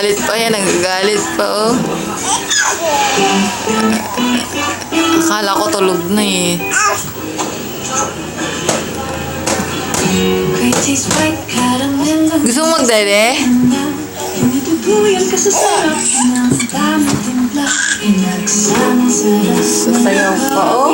Nagagalit pa yan, nagagalit pa, oh. Akala ko tulog na eh. Gusto mo magdede? Sasayaw pa, oh.